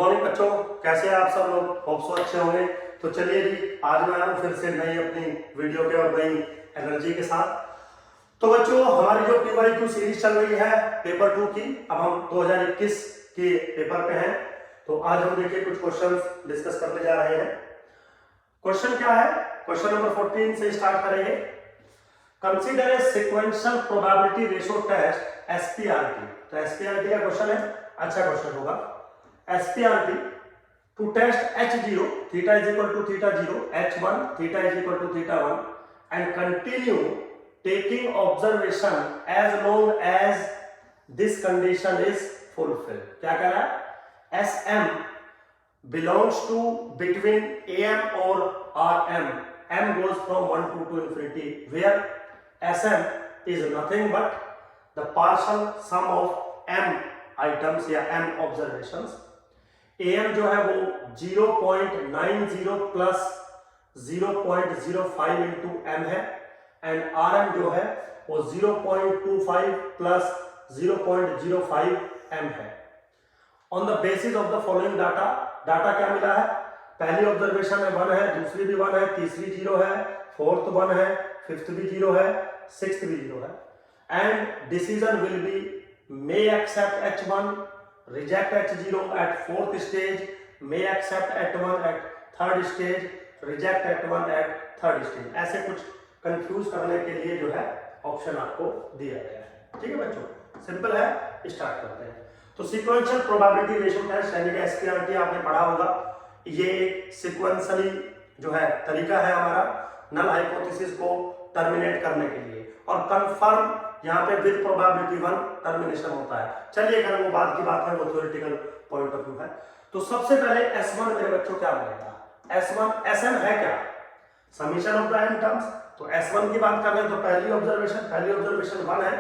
Morning बच्चों, कैसे हैं आप सब लोग? होप सो अच्छे होंगे। तो चलिए जी, आज मैं आया फिर से नई अपनी वीडियो के और नई एनर्जी के साथ। तो बच्चों, हमारी जो PYQ सीरीज चल रही है पेपर 2 की, अब हम 2021 के पेपर पे हैं। तो आज हम देखिए कुछ क्वेश्चंस डिस्कस करने जा रहे हैं। क्वेश्चन क्या है? क्वेश्चन नंबर 14 से स्टार्ट करेंगे। Consider a sequential probability ratio test SPRT। तो SPRT का क्वेश्चन है, अच्छा क्वेश्चन होगा। SPRT to test H0, theta is equal to theta 0, H1, theta is equal to theta 1, and continue taking observation as long as this condition is fulfilled. क्या कह रहा है? SM belongs to between AM or RM. M goes from 1 to infinity, where SM is nothing but the partial sum of M items या M observations. AM जो है वो 0.90 plus 0.05 into M है, and RM जो है वो 0.25 plus 0.05 M है। On the basis of the following data, data क्या मिला है? पहली ऑब्जर्वेशन में 1 है, दूसरी भी 1 है, तीसरी 0 है, फोर्थ 1 है, फिफ्थ भी 0 है, सिक्स्थ भी 0 है। And decision will be may accept H1, reject H0 at fourth stage, may accept H1 at third stage, reject H1 at third stage। ऐसे कुछ कंफ्यूज करने के लिए जो है ऑप्शन आपको दिया गया है। ठीक है बच्चों, सिंपल है, स्टार्ट करते हैं। तो सीक्वेंशियल प्रोबेबिलिटी रेशियो टेस्ट यानी कि SPRT आपने पढ़ा होगा। ये एक सीक्वेंशियली जो है तरीका है हमारा नल हाइपोथेसिस को टर्मिनेट करने के लिए, और कंफर्म यहाँ पे विद प्रोबेबिलिटी 1 टर्मिनेशन होता है। चलिए, अगर वो बात की बात है, वो थ्योरेटिकल पॉइंट ऑफ व्यू है। तो सबसे पहले S1 मेरे बच्चों क्या बनेगा? SM है क्या? Summation of the n terms. तो S1 की बात कर रहे हैं तो पहली ऑब्जर्वेशन 1 है,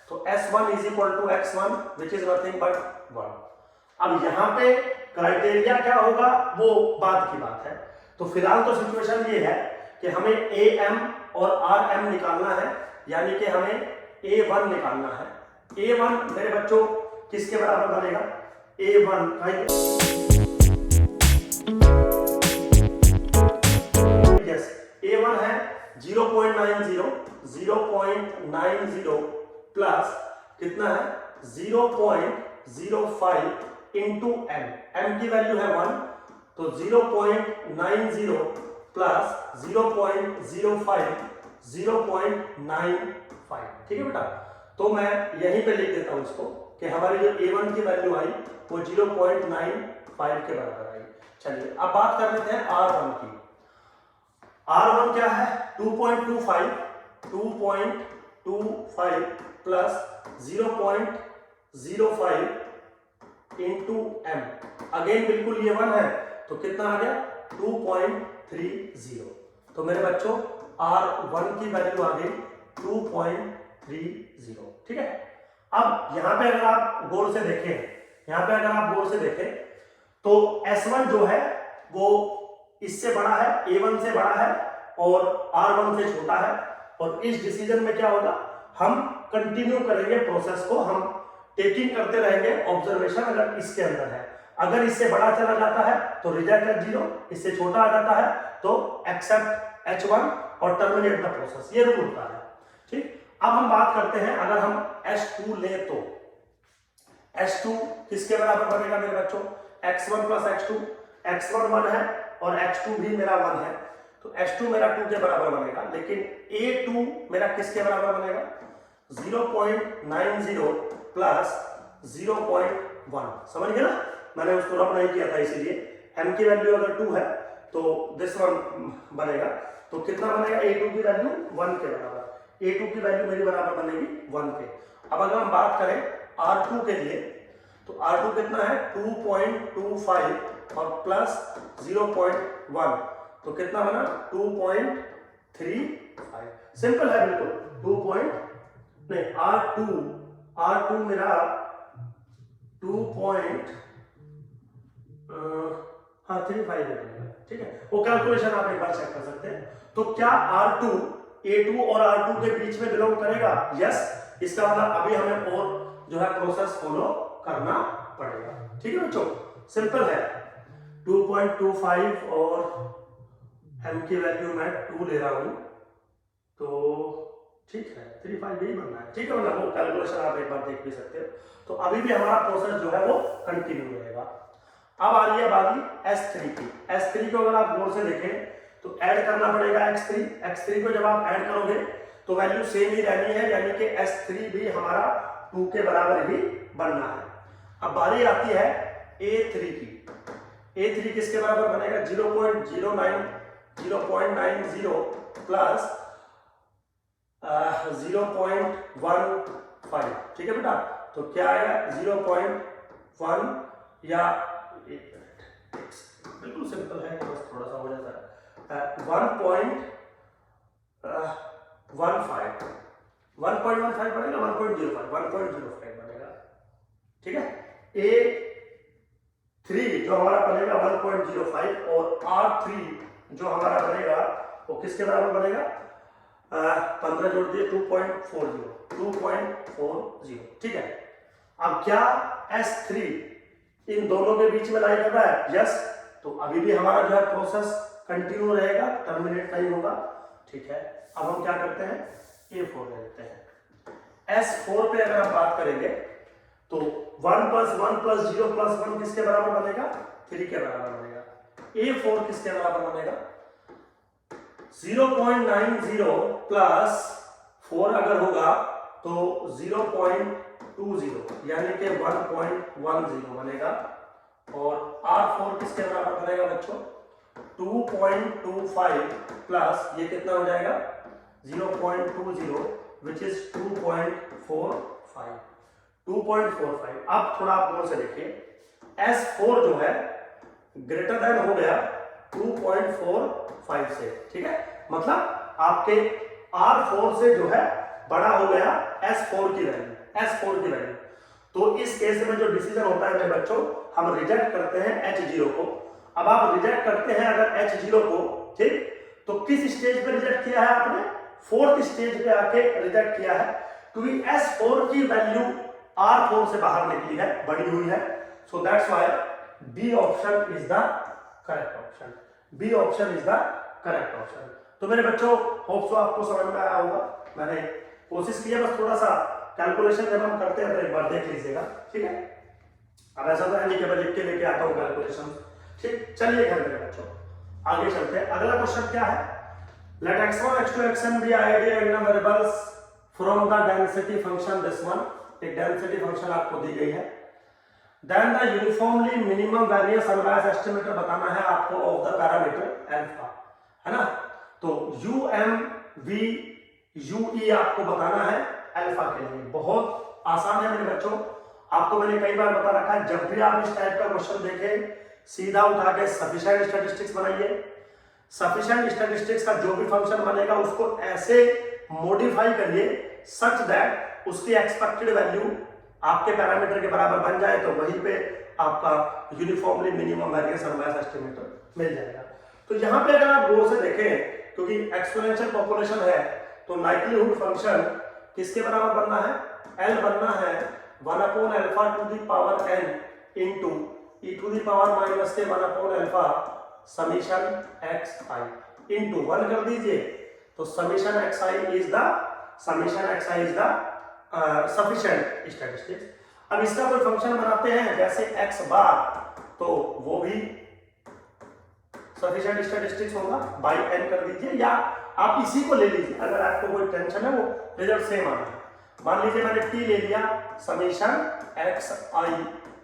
तो S1 is equal to X1 which is nothing but 1। अब यहाँ पे क्राइटेरिया क्या होगा वो बाद की बात है। तो फिलहाल तो सिचुएशन ये है कि हमें AM और RM निकालना है, यानी कि हमें A1 निकालना है। A1 मेरे बच्चों किसके बराबर बनेगा? A1 यस, A1 है 0.90 प्लस कितना है? 0.05 इंटू M। M की वैल्यू है 1, तो 0.90 प्लस 0.05 0.95। ठीक है बेटा, तो मैं यहीं पे लिख देता हूं इसको कि हमारी जो A1 की वैल्यू आई वो 0.95 के बराबर आई। चलिए अब बात कर लेते हैं R1 की। R1 क्या है? 2.25 प्लस 0.05 इंटू M। अगेन बिल्कुल ये 1 है, तो कितना आ गया? 2.30। तो मेरे बच्चों R1 की वैल्यू आ गई 2.30। ठीक है। अब यहां पे अगर आप गौर से देखें, तो S1 जो है वो इससे बड़ा है, A1 से बड़ा है और R1 से छोटा है। और इस डिसीजन में क्या होगा? हम कंटिन्यू करेंगे प्रोसेस को, हम टेकिंग करते रहेंगे ऑब्जर्वेशन। अगर इसके अंदर है, अगर इससे बड़ा चला जाता है तो रिजेक्ट H0, इससे छोटा आ जाता है तो एक्सेप्ट H1 और टर्मिनेट द प्रोसेस। ये रूल होता है। ठीक, अब हम बात करते हैं, अगर हम H2 ले तो H2 किसके बराबर बनेगा मेरे बच्चों? X1 plus X2। X1 1 है और X2 भी मेरा 1 है, तो H2 मेरा 2 के बराबर बनेगा। लेकिन A2 मेरा किसके बराबर बनेगा? 0.90 प्लस 0.1। समझ गए ना? मैंने उसको रब नहीं किया था, इसीलिए M की वैल्यू अगर 2 है तो दिस वन बनेगा। तो कितना बनेगा? A2 की वैल्यू 1 के बराबर। A2 की वैल्यू मेरी बराबर बनेगी 1 के। अब अगर हम बात करें R2 के लिए, तो R2 कितना है? 2.25 और प्लस 0.1, तो कितना बना? 2.35। सिंपल है बिल्कुल। R2 मेरा 2.35 है। ठीक है, वो कैलकुलेशन आप एक बार चेक कर सकते हैं। तो क्या R2 A2 और R2 के बीच में बिलोंग करेगा? यस। इसका मतलब अभी हमें और जो है प्रोसेस फॉलो करना पड़ेगा। ठीक है बच्चों, सिंपल है, 2.25 और m की वैल्यू मैं 2 ले रहा हूं, तो ठीक है 35 यही बनना है, ठीक है। मतलब वो कैलकुलेशन आप एक बार देख भी सकते हो। तो अभी भी हमारा प्रोसेस जो है वो कंटिन्यू रहेगा। अब आ रही है बारी S3 की। S3 को अगर आप गौर से देखें तो ऐड करना पड़ेगा x3। x3 को जब आप ऐड करोगे तो वैल्यू सेम ही रहनी है, यानी कि S3 भी हमारा 2 के बराबर ही बनना है। अब बारी आती है A3 की। A3 किसके बराबर बनेगा? 0.90 प्लस 0.15, ठीक है बेटा। तो क्या आएगा? 0.1 या बिल्कुल सिंपल है, बस थोड़ा सा हो जाता है 1.15 बनेगा, 1.05 बनेगा, ठीक है। A3 जो हमारा बनेगा 1.05 और R3 जो हमारा बनेगा वो किसके बराबर बनेगा? 15 जोड़ दिए 2.40, ठीक है। अब क्या S3 इन दोनों के बीच में लाई कर रहा है? यस। तो अभी भी हमारा जो है प्रोसेस कंटिन्यू रहेगा, टर्मिनेट नहीं होगा, ठीक है। अब हम क्या करते हैं? A4 ले लेते हैं। S4 पे अगर आप बात करेंगे तो 1 + 1 + 0 + 1 किसके बराबर बनेगा? 3 के बराबर बनेगा। A4 किसके बराबर बनेगा? 0.90 प्लस 4 अगर होगा तो 0.20 यानी कि 1.10 बनेगा। और R4 किसके बराबर बनेगा बच्चों? 2.25 प्लस ये कितना हो जाएगा? 0.20 विच इज 2.45। अब थोड़ा आप गौर से देखिए, S4 जो है ग्रेटर देन हो गया 2.45 से, ठीक है। मतलब आपके R4 से जो है बड़ा हो गया S4 की वैल्यू। तो इस केस में जो डिसीजन होता है मेरे बच्चों, हम रिजेक्ट करते हैं H0 को। अब आप रिजेक्ट करते हैं अगर H0 को, ठीक, तो किस स्टेज पे रिजेक्ट किया है आपने? 4th स्टेज पे आके रिजेक्ट किया है, क्योंकि S4 की वैल्यू R4 से बाहर निकली है, बढ़ी हुई है। So that's why B option is the correct option. B option is the correct option. तो मेरे बच्चों होप सो आपको समझ में आया होगा। मैंने कोशिश की है, बस थोड़ा सा कैलकुलेशन जब हम करते हैं तो एक बार देख लीजिएगा, ठीक है। अब ऐसा तो है नहीं कि मैं लिख के लेके आता हूँ कैलकुलेशन, ठीक। चलिए घर मेरे बच्चों आगे चलते हैं। अगला क्वेश्चन क्या है? Let x1 x2 xn be ideal random variables from the density function this one. एक डेंसिटी फंक्शन आपको दी गई है। Then the uniformly minimum variance unbiased estimator बताना है आपको ऑफ द पैरामीटर अल्फा, है ना। तो UM VUE आपको बताना है अल्फा के लिए। बहुत आसान है मेरे बच्चों, आपको मैंने कई बार बता रखा है, जब भी आप इस टाइप का क्वेश्चन देखें सीधा उठा के सफिशिएंट स्टैटिस्टिक्स बनाइए। सफिशिएंट स्टैटिस्टिक्स का जो भी फंक्शन बनेगा उसको ऐसे मॉडिफाई करिए सच दैट उसकी एक्सपेक्टेड वैल्यू आपके पैरामीटर के बराबर बन जाए, तो वहीं पे आपका uniformly minimum variance unbiased estimator मिल जाएगा। तो यहाँ पे अगर आप गौर से देखें, क्योंकि एक्सपोनेंशियल पॉपुलेशन है, तो लाइक्लीहुड फंक्शन किसके बराबर बनना है? L बनना है 1/α n into e to the power minus के 1/α समीशन xi इंटू 1 कर दीजिए, तो summation xi is the sufficient statistics. अब इसका कोई फंक्शन बनाते हैं जैसे x बार, तो वो भी सफिशिएंट स्टैटिस्टिक्स होगा, बाई n कर दीजिए, या आप इसी को ले लीजिए अगर आपको कोई टेंशन है, वो रिजल्ट सेम आना है। मान लीजिए मैंने t ले लिया, summation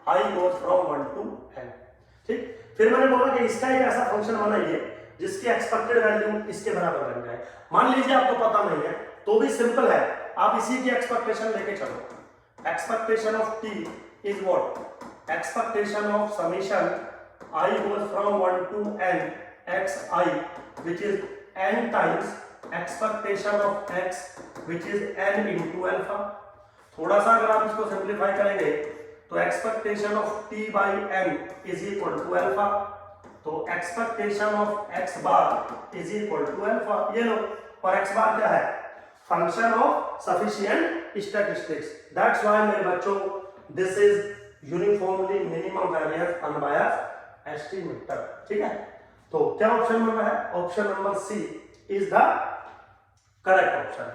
xi goes from 1 to n, ठीक। फिर मैंने बोला कि इसका एक ऐसा फंक्शन बनाइए जिसकी एक्सपेक्टेड वैल्यू इसके बराबर बन जाए। मान लीजिए आपको पता नहीं है तो भी सिंपल है, आप इसी की एक्सपेक्टेशन लेके चलो। Expectation of t is what? Expectation of summation I goes from 1 to n xi which is n times expectation of x which is n into alpha। थोड़ा सा अगर आप इसको सिंप्लीफाई करेंगे तो expectation of t by n is equal to alpha, तो expectation of x bar is equal to alpha, ये लो। और x बार क्या है? Function of sufficient statistics. That's why मेरे बच्चों this is uniformly minimum variance unbiased estimator. ठीक है, तो क्या ऑप्शन बन रहा है? Option number C is the correct option.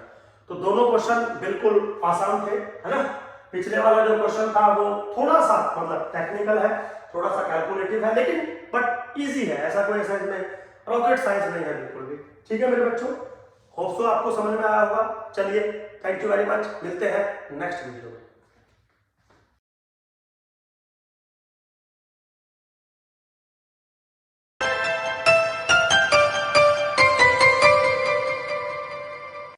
तो दोनों क्वेश्चन बिल्कुल आसान थे, है ना। पिछले वाला जो क्वेश्चन था वो थोड़ा सा मतलब टेक्निकल है, थोड़ा सा कैलकुलेटिव है, लेकिन बट इजी है, ऐसा कोई साइंस में रॉकेट साइंस नहीं है बिल्कुल भी। ठीक है मेरे बच्चों, होप सो आपको समझ में आया होगा। चलिए, थैंक यू वेरी मच, मिलते हैं नेक्स्ट वीडियो में।